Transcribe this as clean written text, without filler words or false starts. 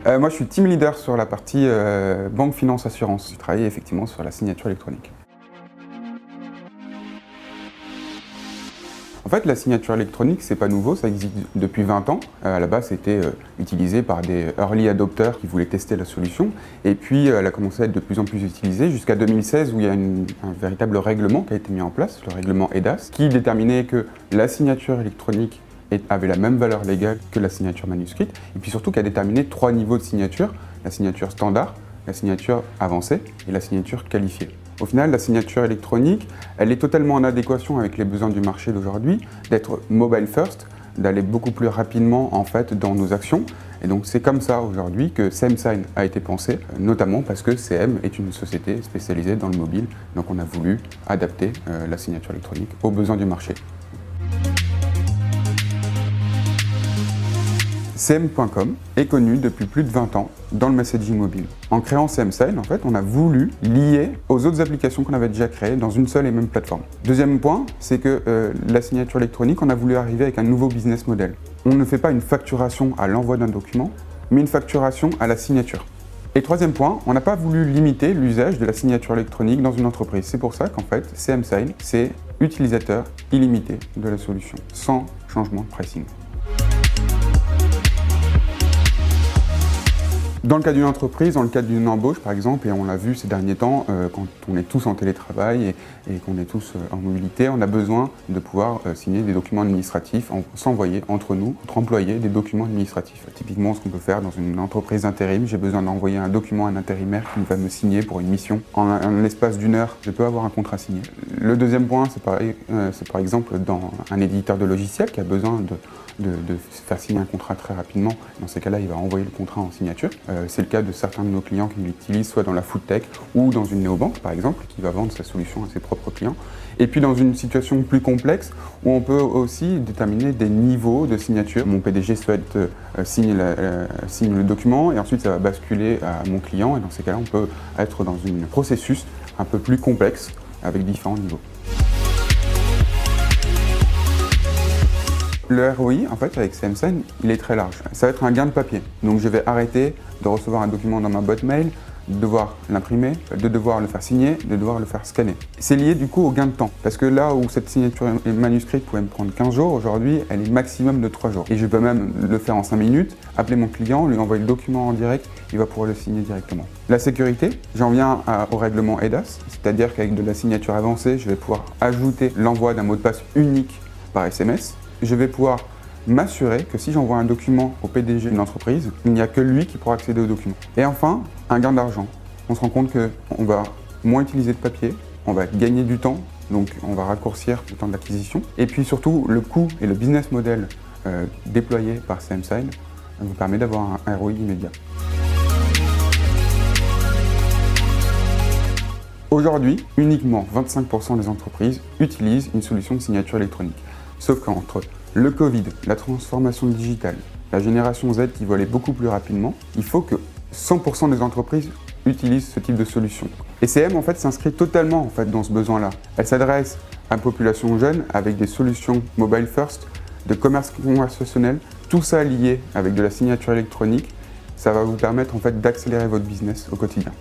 Moi, je suis team leader sur la partie banque, finance, assurance. Je travaille effectivement sur la signature électronique. En fait, la signature électronique, c'est pas nouveau, ça existe depuis 20 ans. À la base, c'était utilisé par des early adopters qui voulaient tester la solution. Et puis, elle a commencé à être de plus en plus utilisée jusqu'à 2016 où il y a un véritable règlement qui a été mis en place, le règlement EDAS, qui déterminait que la signature électronique avait la même valeur légale que la signature manuscrite. Et puis surtout, qui a déterminé 3 niveaux de signature, la signature standard, la signature avancée et la signature qualifiée. Au final, la signature électronique, elle est totalement en adéquation avec les besoins du marché d'aujourd'hui, d'être mobile first, d'aller beaucoup plus rapidement en fait dans nos actions. Et donc c'est comme ça aujourd'hui que CM-Sign a été pensé, notamment parce que CM est une société spécialisée dans le mobile. Donc on a voulu adapter la signature électronique aux besoins du marché. CM.com est connu depuis plus de 20 ans dans le messaging mobile. En créant CM-Sign, en fait, on a voulu lier aux autres applications qu'on avait déjà créées dans une seule et même plateforme. Deuxième point, c'est que la signature électronique, on a voulu arriver avec un nouveau business model. On ne fait pas une facturation à l'envoi d'un document, mais une facturation à la signature. Et troisième point, on n'a pas voulu limiter l'usage de la signature électronique dans une entreprise. C'est pour ça qu'en fait, CM-Sign, c'est utilisateur illimité de la solution, sans changement de pricing. Dans le cas d'une entreprise, dans le cadre d'une embauche par exemple, et on l'a vu ces derniers temps, quand on est tous en télétravail et qu'on est tous en mobilité, on a besoin de pouvoir signer des documents administratifs, s'envoyer entre nous, entre employés, des documents administratifs. Typiquement, ce qu'on peut faire dans une entreprise d'intérim, j'ai besoin d'envoyer un document à un intérimaire qui va me signer pour une mission. En l'espace d'une heure, je peux avoir un contrat signé. Le deuxième point, c'est par exemple dans un éditeur de logiciel qui a besoin de faire signer un contrat très rapidement. Dans ces cas-là, il va envoyer le contrat en signature. C'est le cas de certains de nos clients qui l'utilisent soit dans la food tech ou dans une néobanque, par exemple, qui va vendre sa solution à ses propres clients. Et puis dans une situation plus complexe, où on peut aussi déterminer des niveaux de signature. Mon PDG souhaite signe le document et ensuite ça va basculer à mon client. Et dans ces cas-là, on peut être dans un processus un peu plus complexe avec différents niveaux. Le ROI, en fait, avec CM-Sign, il est très large. Ça va être un gain de papier. Donc je vais arrêter de recevoir un document dans ma boîte mail, de devoir l'imprimer, de devoir le faire signer, de devoir le faire scanner. C'est lié du coup au gain de temps. Parce que là où cette signature manuscrite pouvait me prendre 15 jours, aujourd'hui, elle est maximum de 3 jours. Et je peux même le faire en 5 minutes, appeler mon client, lui envoyer le document en direct, il va pouvoir le signer directement. La sécurité, j'en viens au règlement EDAS, c'est-à-dire qu'avec de la signature avancée, je vais pouvoir ajouter l'envoi d'un mot de passe unique par SMS. Je vais pouvoir m'assurer que si j'envoie un document au PDG d'une entreprise, il n'y a que lui qui pourra accéder au document. Et enfin, un gain d'argent. On se rend compte qu'on va moins utiliser de papier, on va gagner du temps, donc on va raccourcir le temps de l'acquisition. Et puis surtout, le coût et le business model déployé par CM-Sign vous permet d'avoir un ROI immédiat. Aujourd'hui, uniquement 25% des entreprises utilisent une solution de signature électronique. Sauf qu'entre le Covid, la transformation digitale, la génération Z qui veut aller beaucoup plus rapidement, il faut que 100% des entreprises utilisent ce type de solution. Et CM en fait s'inscrit totalement en fait dans ce besoin-là. Elle s'adresse à une population jeune avec des solutions mobile first, de commerce conversationnel, tout ça lié avec de la signature électronique. Ça va vous permettre en fait d'accélérer votre business au quotidien.